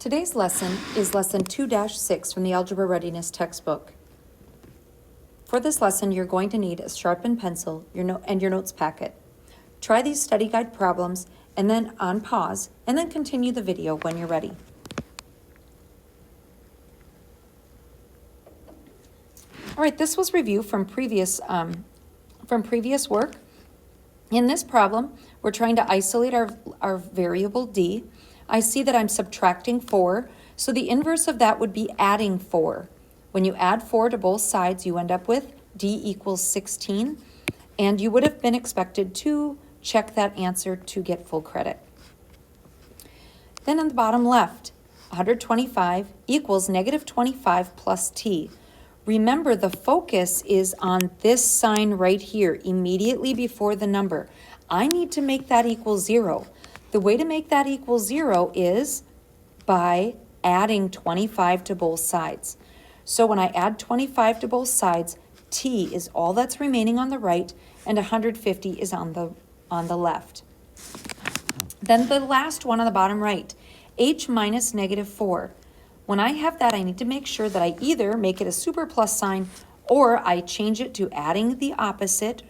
Today's lesson is lesson 2-6 from the Algebra Readiness textbook. For this lesson, you're going to need a sharpened pencil and your notes packet. Try these study guide problems and then on pause, and then continue the video when you're ready. All right, this was review from previous work. In this problem, we're trying to isolate our variable d. I see that I'm subtracting 4, so the inverse of that would be adding 4. When you add 4 to both sides, you end up with d equals 16, and you would have been expected to check that answer to get full credit. Then on the bottom left, 125 equals negative 25 plus t. Remember, the focus is on this sign right here, immediately before the number. I need to make that equal 0. The way to make that equal 0 is by adding 25 to both sides. So when I add 25 to both sides, t is all that's remaining on the right, and 150 is on the left. Then the last one on the bottom right, h minus negative 4. When I have that, I need to make sure that I either make it a super plus sign or I change it to adding the opposite,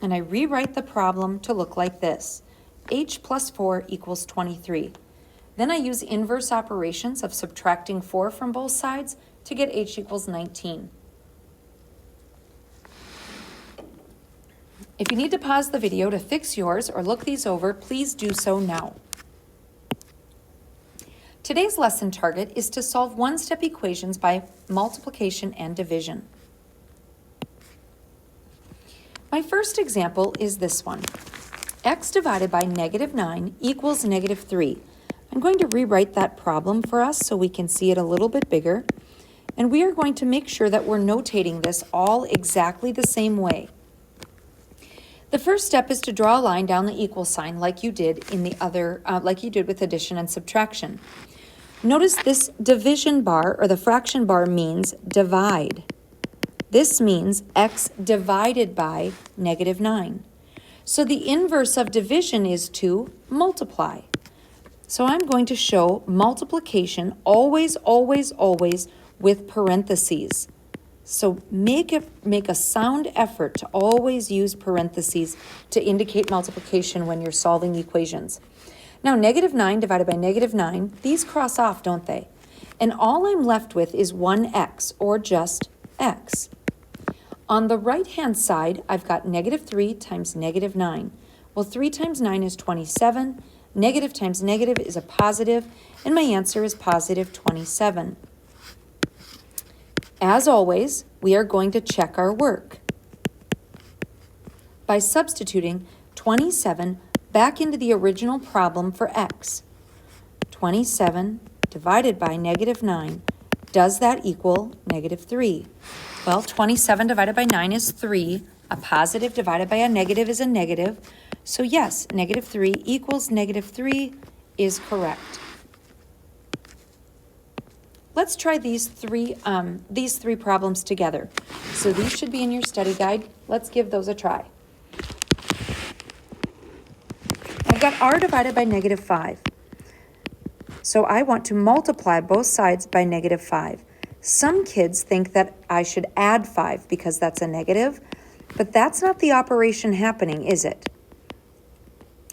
and I rewrite the problem to look like this. H plus 4 equals 23. Then I use inverse operations of subtracting 4 from both sides to get h equals 19. If you need to pause the video to fix yours or look these over, please do so now. Today's lesson target is to solve one-step equations by multiplication and division. My first example is this one. X divided by negative 9 equals negative 3. I'm going to rewrite that problem for us so we can see it a little bit bigger. And we are going to make sure that we're notating this all exactly the same way. The first step is to draw a line down the equal sign like you did with addition and subtraction. Notice this division bar, or the fraction bar, means divide. This means x divided by negative 9. So the inverse of division is to multiply. So I'm going to show multiplication always, always, always with parentheses. So make a sound effort to always use parentheses to indicate multiplication when you're solving equations. Now, negative 9 divided by negative 9, these cross off, don't they? And all I'm left with is 1x, or just x. On the right-hand side, I've got negative 3 times negative 9. Well, 3 times 9 is 27. Negative times negative is a positive, and my answer is positive 27. As always, we are going to check our work by substituting 27 back into the original problem for x. 27 divided by negative 9, does that equal negative 3? Well, 27 divided by 9 is 3. A positive divided by a negative is a negative. So yes, negative 3 equals negative 3 is correct. Let's try these three problems together. So these should be in your study guide. Let's give those a try. I've got r divided by negative 5. So I want to multiply both sides by negative 5. Some kids think that I should add 5 because that's a negative, but that's not the operation happening, is it?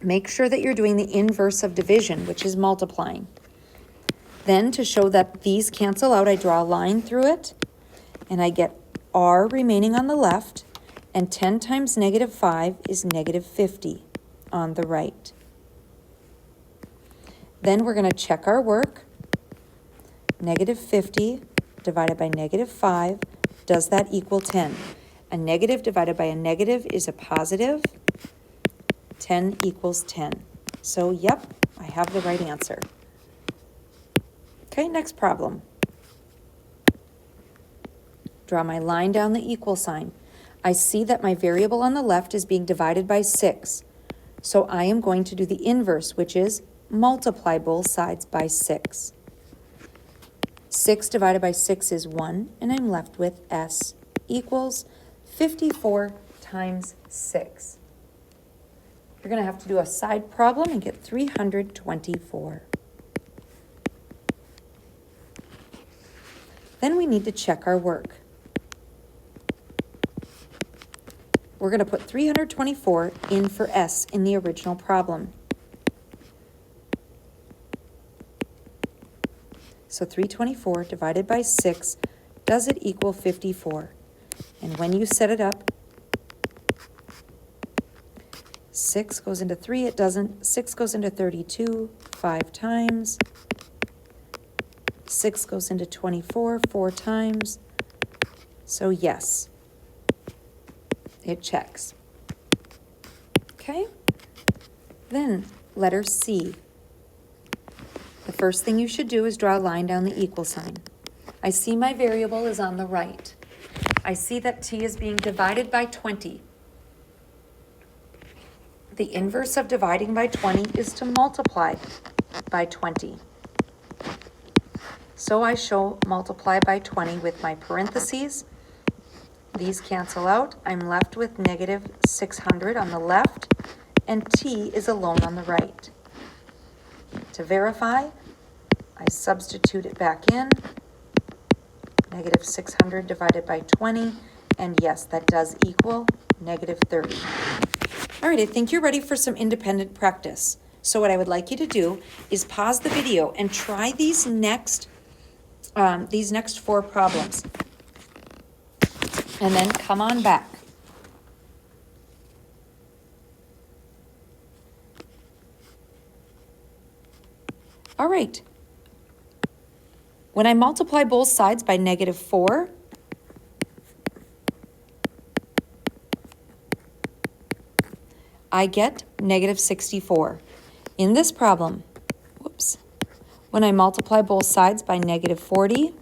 Make sure that you're doing the inverse of division, which is multiplying. Then, to show that these cancel out, I draw a line through it, and I get r remaining on the left, and 10 times negative 5 is negative 50 on the right. Then we're going to check our work. Negative 50 divided by negative 5, does that equal 10? A negative divided by a negative is a positive. 10 equals 10. So, yep, I have the right answer. Okay, next problem. Draw my line down the equal sign. I see that my variable on the left is being divided by 6. So I am going to do the inverse, which is multiply both sides by 6. 6 divided by 6 is 1, and I'm left with s equals 54 times 6. You're going to have to do a side problem and get 324. Then we need to check our work. We're going to put 324 in for S in the original problem. So 324 divided by 6, does it equal 54? And when you set it up, 6 goes into 3, it doesn't. 6 goes into 32, 5 times. 6 goes into 24, 4 times. So yes, it checks. Okay? Then letter C. The first thing you should do is draw a line down the equal sign. I see my variable is on the right. I see that t is being divided by 20. The inverse of dividing by 20 is to multiply by 20. So I show multiply by 20 with my parentheses. These cancel out. I'm left with negative 600 on the left, and t is alone on the right. To verify, I substitute it back in. Negative 600 divided by 20, and yes, that does equal negative 30. All right, I think you're ready for some independent practice. So what I would like you to do is pause the video and try these next 4 problems. And then come on back. All right. When I multiply both sides by negative 4, I get negative 64. In this problem, when I multiply both sides by negative 40,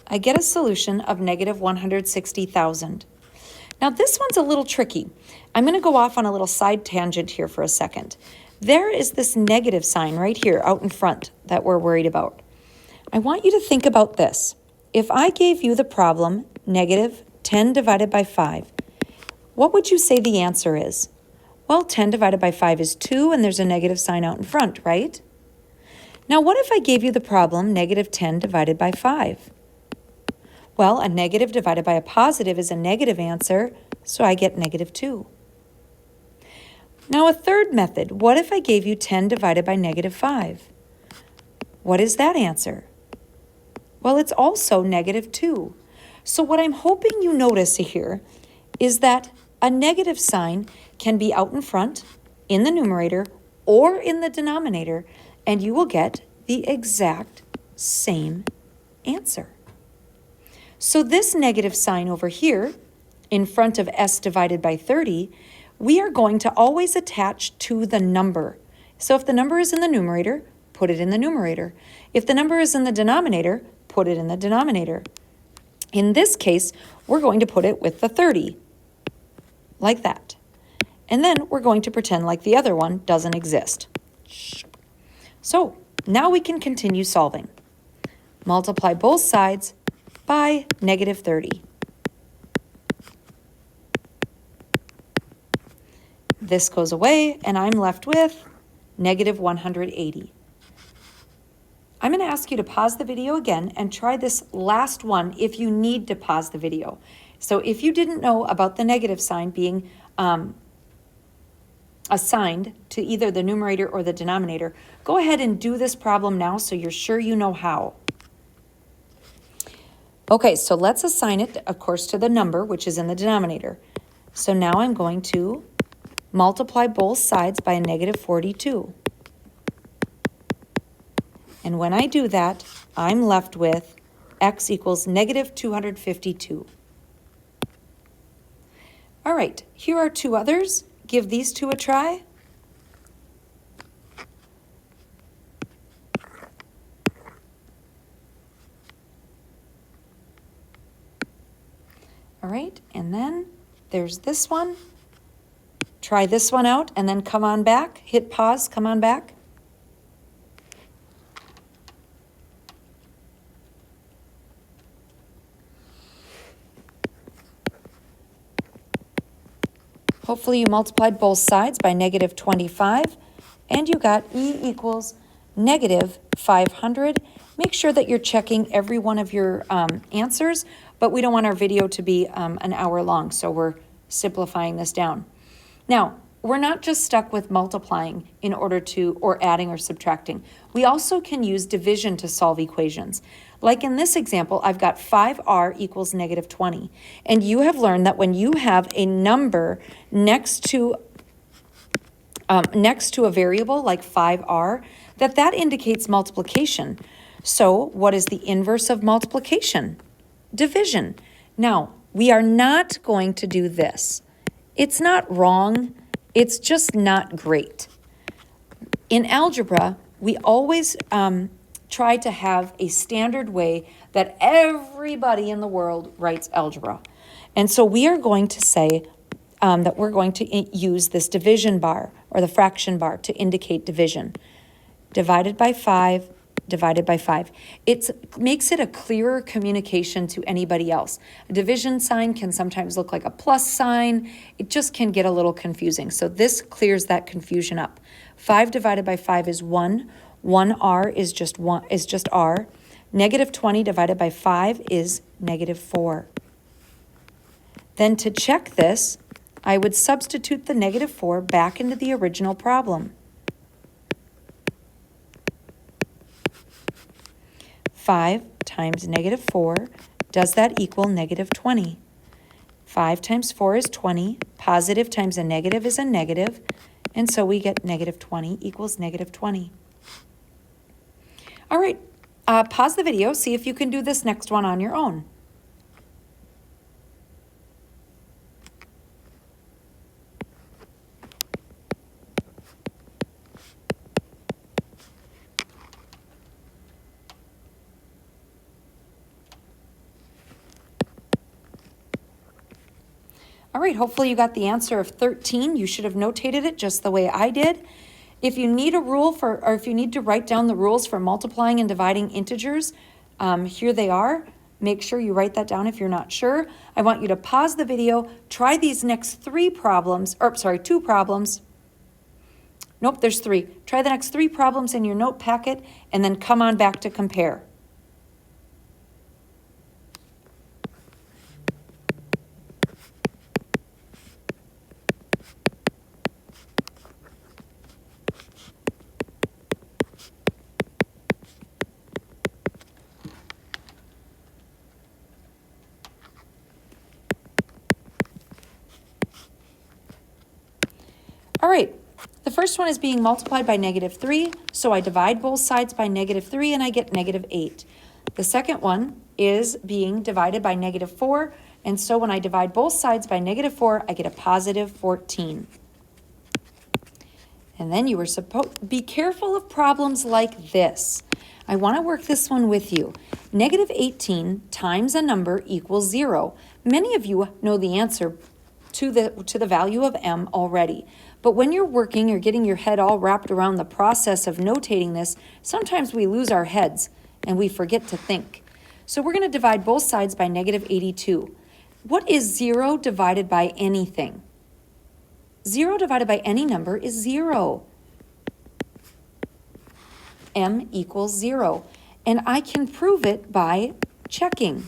I get a solution of negative 160,000. Now this one's a little tricky. I'm going to go off on a little side tangent here for a second. There is this negative sign right here out in front that we're worried about. I want you to think about this. If I gave you the problem negative 10 divided by 5, what would you say the answer is? Well, 10 divided by 5 is 2, and there's a negative sign out in front, right? Now, what if I gave you the problem negative 10 divided by 5? Well, a negative divided by a positive is a negative answer, so I get negative 2. Now, a third method, what if I gave you 10 divided by negative 5? What is that answer? Well, it's also negative 2. So what I'm hoping you notice here is that a negative sign can be out in front, in the numerator, or in the denominator, and you will get the exact same answer. So this negative sign over here, in front of s divided by 30, we are going to always attach to the number. So if the number is in the numerator, put it in the numerator. If the number is in the denominator, put it in the denominator. In this case, we're going to put it with the 30, like that. And then we're going to pretend like the other one doesn't exist. So now we can continue solving. Multiply both sides by negative 30. This goes away, and I'm left with negative 180. I'm going to ask you to pause the video again and try this last one if you need to pause the video. So if you didn't know about the negative sign being assigned to either the numerator or the denominator, go ahead and do this problem now so you're sure you know how. Okay, so let's assign it, of course, to the number, which is in the denominator. So now I'm going to multiply both sides by a negative 42. And when I do that, I'm left with x equals negative 252. All right, here are 2 others. Give these 2 a try. All right, and then there's this one. Try this one out and then come on back. Hit pause, come on back. Hopefully you multiplied both sides by negative 25, and you got e equals negative 500. Make sure that you're checking every one of your answers, but we don't want our video to be an hour long, so we're simplifying this down. Now, we're not just stuck with multiplying in order to, or adding or subtracting. We also can use division to solve equations. Like in this example, I've got 5r equals negative 20. And you have learned that when you have a number next to a variable like 5r, that indicates multiplication. So what is the inverse of multiplication? Division. Now, we are not going to do this. It's not wrong. It's just not great. In algebra, we always try to have a standard way that everybody in the world writes algebra. And so we are going to say that we're going to use this division bar or the fraction bar to indicate division. Divided by 5, divided by 5. It makes it a clearer communication to anybody else. A division sign can sometimes look like a plus sign. It just can get a little confusing. So this clears that confusion up. 5 divided by 5 is 1. 1r is just r. Negative 20 divided by 5 is negative 4. Then to check this, I would substitute the negative 4 back into the original problem. 5 times negative 4, does that equal negative 20? 5 times 4 is 20. Positive times a negative is a negative. And so we get negative 20 equals negative 20. All right, pause the video, see if you can do this next one on your own. All right, hopefully you got the answer of 13. You should have notated it just the way I did. If you need a rule for, or if you need to write down the rules for multiplying and dividing integers, here they are. Make sure you write that down if you're not sure. I want you to pause the video, try these next two problems. Nope, there's 3. Try the next 3 problems in your note packet and then come on back to compare. All right, the first one is being multiplied by negative 3, so I divide both sides by negative 3 and I get negative 8. The second one is being divided by negative 4, and so when I divide both sides by negative 4, I get a positive 14. And then you were supposed to be careful of problems like this. I want to work this one with you. Negative 18 times a number equals 0. Many of you know the answer to the value of m already. But when you're working, you're getting your head all wrapped around the process of notating this, sometimes we lose our heads and we forget to think. So we're going to divide both sides by negative 82. What is 0 divided by anything? 0 divided by any number is 0. M equals 0. And I can prove it by checking.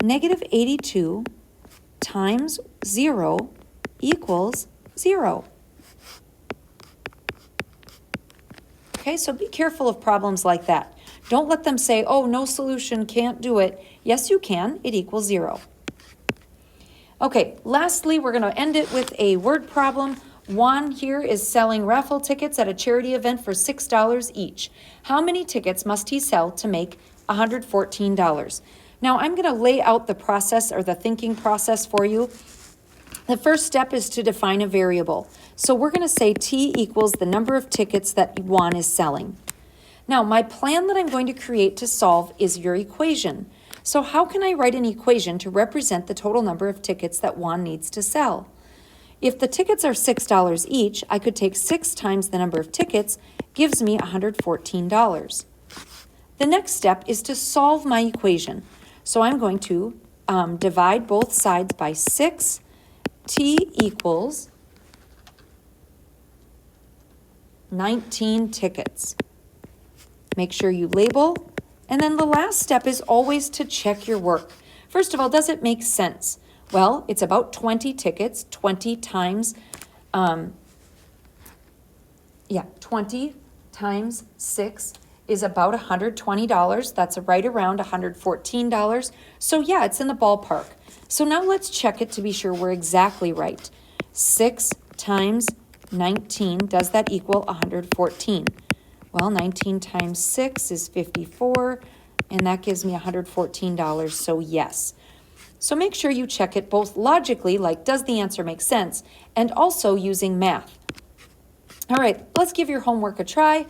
Negative 82 times 0 equals 0. Okay, so be careful of problems like that. Don't let them say, oh, no solution, can't do it. Yes, you can. It equals 0. Okay, lastly, we're going to end it with a word problem. Juan here is selling raffle tickets at a charity event for $6 each. How many tickets must he sell to make $114? Now, I'm going to lay out the process or the thinking process for you. The first step is to define a variable. So we're going to say T equals the number of tickets that Juan is selling. Now, my plan that I'm going to create to solve is your equation. So how can I write an equation to represent the total number of tickets that Juan needs to sell? If the tickets are $6 each, I could take 6 times the number of tickets, gives me $114. The next step is to solve my equation. So I'm going to divide both sides by 6. T equals 19 tickets. Make sure you label. And then the last step is always to check your work. First of all, does it make sense? Well, it's about 20 tickets, 20 times, 20 times 6 is about $120. That's right around $114. So yeah, it's in the ballpark. So now let's check it to be sure we're exactly right. 6 times 19, does that equal 114? Well, 19 times 6 is 54, and that gives me $114, so yes. So make sure you check it both logically, like does the answer make sense, and also using math. All right, let's give your homework a try.